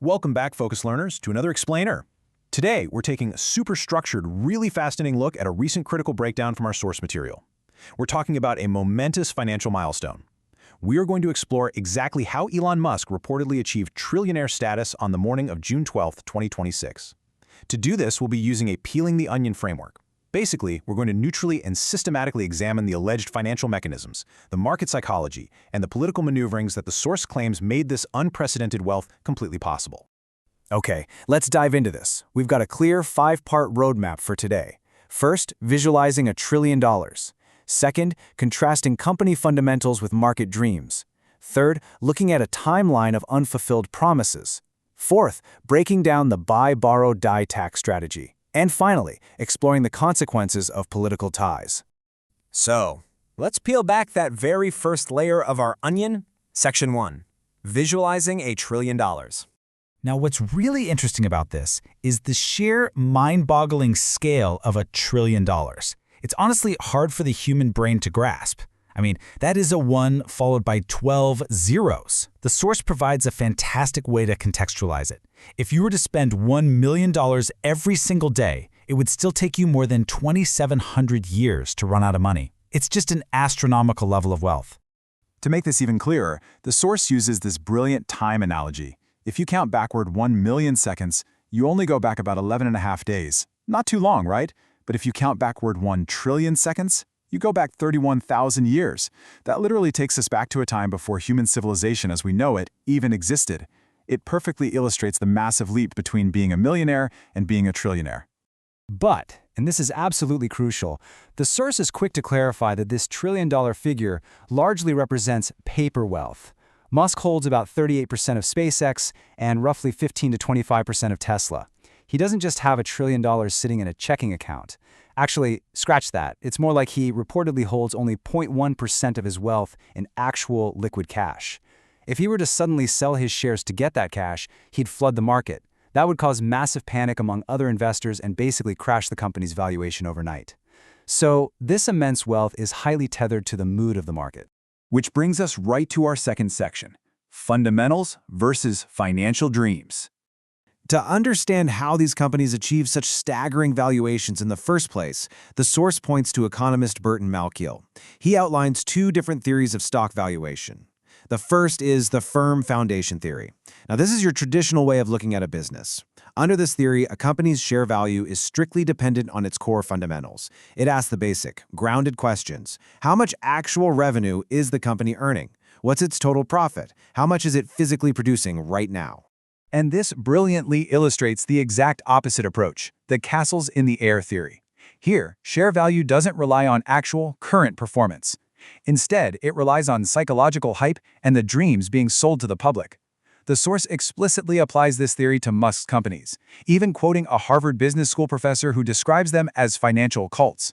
Welcome back, Focus Learners, to another explainer. Today, we're taking a super structured, really fascinating look at a recent critical breakdown from our source material. We're talking about a momentous financial milestone. We are going to explore exactly how Elon Musk reportedly achieved trillionaire status on the morning of June 12, 2026. To do this, we'll be using a peeling the onion framework. Basically, we're going to neutrally and systematically examine the alleged financial mechanisms, the market psychology, and the political maneuverings that the source claims made this unprecedented wealth completely possible. Okay, let's dive into this. We've got a clear 5-part roadmap for today. First, visualizing $1 trillion. Second, contrasting company fundamentals with market dreams. Third, looking at a timeline of unfulfilled promises. Fourth, breaking down the buy, borrow, die tax strategy. And finally, exploring the consequences of political ties. So, let's peel back that very first layer of our onion. Section 1. Visualizing $1 trillion. Now, what's really interesting about this is the sheer mind-boggling scale of $1 trillion. It's honestly hard for the human brain to grasp. I mean, that is a 1 followed by 12 zeros. The source provides a fantastic way to contextualize it. If you were to spend $1 million every single day, it would still take you more than 2,700 years to run out of money. It's just an astronomical level of wealth. To make this even clearer, the source uses this brilliant time analogy. If you count backward 1 million seconds, you only go back about 11.5 days. Not too long, right? But if you count backward 1 trillion seconds, you go back 31,000 years. That literally takes us back to a time before human civilization as we know it even existed. It perfectly illustrates the massive leap between being a millionaire and being a trillionaire. But, and this is absolutely crucial, the source is quick to clarify that this $1 trillion figure largely represents paper wealth. Musk holds about 38% of SpaceX and roughly 15 to 25% of Tesla. He doesn't just have $1 trillion sitting in a checking account. Actually, scratch that. It's more like he reportedly holds only 0.1% of his wealth in actual liquid cash. If he were to suddenly sell his shares to get that cash, he'd flood the market. That would cause massive panic among other investors and basically crash the company's valuation overnight. So, this immense wealth is highly tethered to the mood of the market. Which brings us right to our second section, fundamentals versus financial dreams. To understand how these companies achieve such staggering valuations in the first place, the source points to economist Burton Malkiel. He outlines 2 different theories of stock valuation. The first is the firm foundation theory. Now, this is your traditional way of looking at a business. Under this theory, a company's share value is strictly dependent on its core fundamentals. It asks the basic, grounded questions. How much actual revenue is the company earning? What's its total profit? How much is it physically producing right now? And this brilliantly illustrates the exact opposite approach, the castles in the air theory. Here, share value doesn't rely on actual, current performance. Instead, it relies on psychological hype and the dreams being sold to the public. The source explicitly applies this theory to Musk's companies, even quoting a Harvard Business School professor who describes them as financial cults.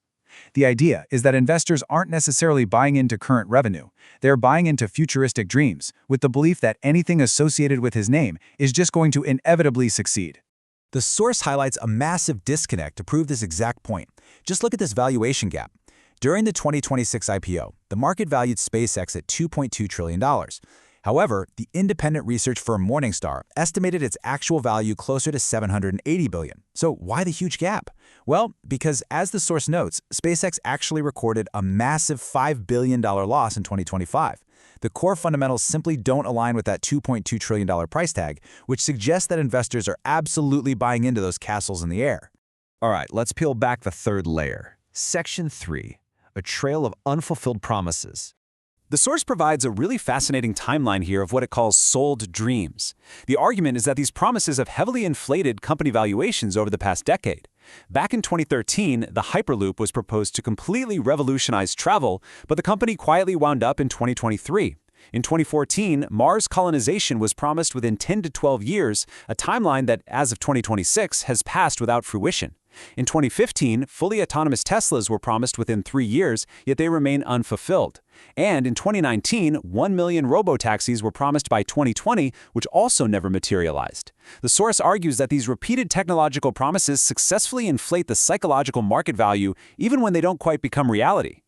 The idea is that investors aren't necessarily buying into current revenue. They're buying into futuristic dreams, with the belief that anything associated with his name is just going to inevitably succeed. The source highlights a massive disconnect to prove this exact point. Just look at this valuation gap. During the 2026 IPO, the market valued SpaceX at $2.2 trillion. However, the independent research firm Morningstar estimated its actual value closer to $780 billion. So why the huge gap? Well, because as the source notes, SpaceX actually recorded a massive $5 billion loss in 2025. The core fundamentals simply don't align with that $2.2 trillion price tag, which suggests that investors are absolutely buying into those castles in the air. All right, let's peel back the third layer. Section 3. A trail of unfulfilled promises. The source provides a really fascinating timeline here of what it calls sold dreams. The argument is that these promises have heavily inflated company valuations over the past decade. Back in 2013, the Hyperloop was proposed to completely revolutionize travel, but the company quietly wound up in 2023. In 2014, Mars colonization was promised within 10 to 12 years, a timeline that, as of 2026, has passed without fruition. In 2015, fully autonomous Teslas were promised within 3 years, yet they remain unfulfilled. And in 2019, 1 million robotaxis were promised by 2020, which also never materialized. The source argues that these repeated technological promises successfully inflate the psychological market value even when they don't quite become reality.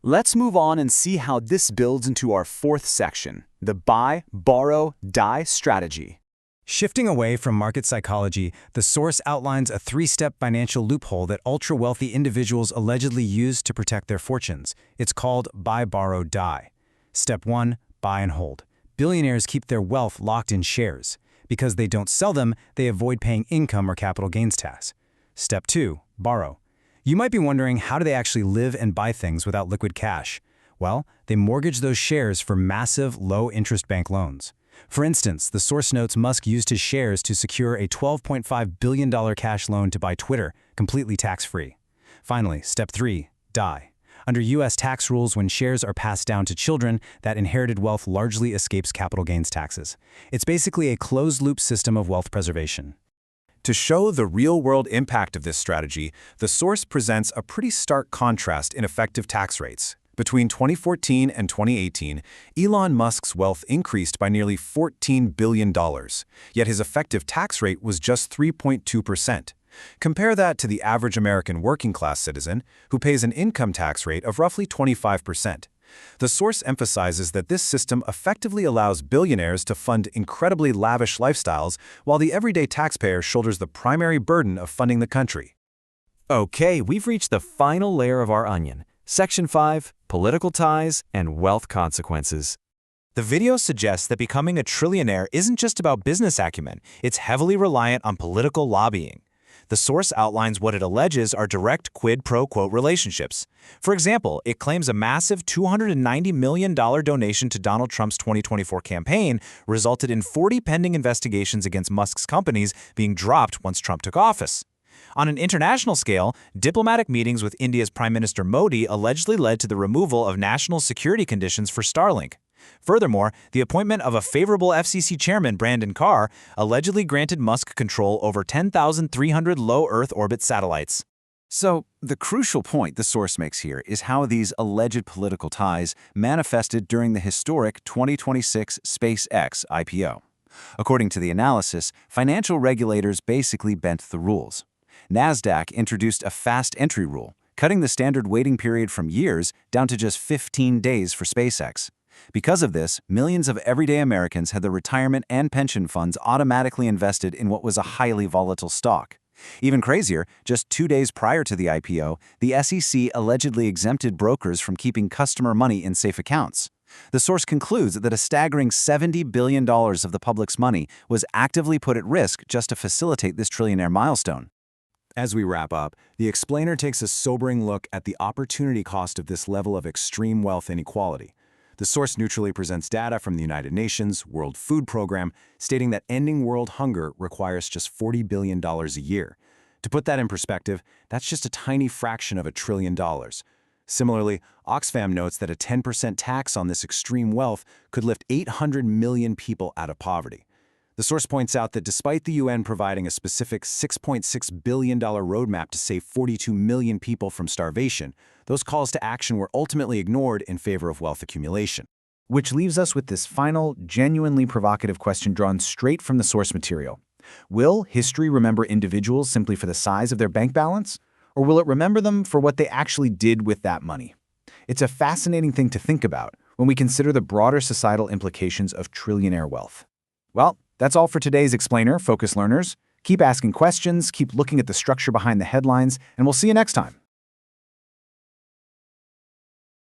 Let's move on and see how this builds into our fourth section, the buy, borrow, die strategy. Shifting away from market psychology, the source outlines a three-step financial loophole that ultra-wealthy individuals allegedly use to protect their fortunes. It's called buy, borrow, die. Step 1, buy and hold. Billionaires keep their wealth locked in shares. Because they don't sell them, they avoid paying income or capital gains tax. Step 2, borrow. You might be wondering, how do they actually live and buy things without liquid cash? Well, they mortgage those shares for massive, low-interest bank loans. For instance, the source notes Musk used his shares to secure a $12.5 billion cash loan to buy Twitter, completely tax-free. Finally, step 3, die. Under U.S. tax rules, when shares are passed down to children, that inherited wealth largely escapes capital gains taxes. It's basically a closed-loop system of wealth preservation. To show the real-world impact of this strategy, the source presents a pretty stark contrast in effective tax rates. Between 2014 and 2018, Elon Musk's wealth increased by nearly $14 billion, yet his effective tax rate was just 3.2%. Compare that to the average American working-class citizen, who pays an income tax rate of roughly 25%. The source emphasizes that this system effectively allows billionaires to fund incredibly lavish lifestyles, while the everyday taxpayer shoulders the primary burden of funding the country. Okay, we've reached the final layer of our onion. Section 5, Political Ties and Wealth Consequences. The video suggests that becoming a trillionaire isn't just about business acumen, it's heavily reliant on political lobbying. The source outlines what it alleges are direct quid pro quo relationships. For example, it claims a massive $290 million donation to Donald Trump's 2024 campaign resulted in 40 pending investigations against Musk's companies being dropped once Trump took office. On an international scale, diplomatic meetings with India's Prime Minister Modi allegedly led to the removal of national security conditions for Starlink. Furthermore, the appointment of a favorable FCC chairman, Brandon Carr, allegedly granted Musk control over 10,300 low Earth orbit satellites. So, the crucial point the source makes here is how these alleged political ties manifested during the historic 2026 SpaceX IPO. According to the analysis, financial regulators basically bent the rules. NASDAQ introduced a fast entry rule, cutting the standard waiting period from years down to just 15 days for SpaceX. Because of this, millions of everyday Americans had their retirement and pension funds automatically invested in what was a highly volatile stock. Even crazier, just 2 days prior to the IPO, the SEC allegedly exempted brokers from keeping customer money in safe accounts. The source concludes that a staggering $70 billion of the public's money was actively put at risk just to facilitate this trillionaire milestone. As we wrap up, the explainer takes a sobering look at the opportunity cost of this level of extreme wealth inequality. The source neutrally presents data from the United Nations World Food Program, stating that ending world hunger requires just $40 billion a year. To put that in perspective, that's just a tiny fraction of $1 trillion. Similarly, Oxfam notes that a 10% tax on this extreme wealth could lift 800 million people out of poverty. The source points out that despite the UN providing a specific $6.6 billion roadmap to save 42 million people from starvation, those calls to action were ultimately ignored in favor of wealth accumulation. Which leaves us with this final, genuinely provocative question drawn straight from the source material. Will history remember individuals simply for the size of their bank balance? Or will it remember them for what they actually did with that money? It's a fascinating thing to think about when we consider the broader societal implications of trillionaire wealth. Well, that's all for today's Explainer, Focus Learners. Keep asking questions, keep looking at the structure behind the headlines, and we'll see you next time.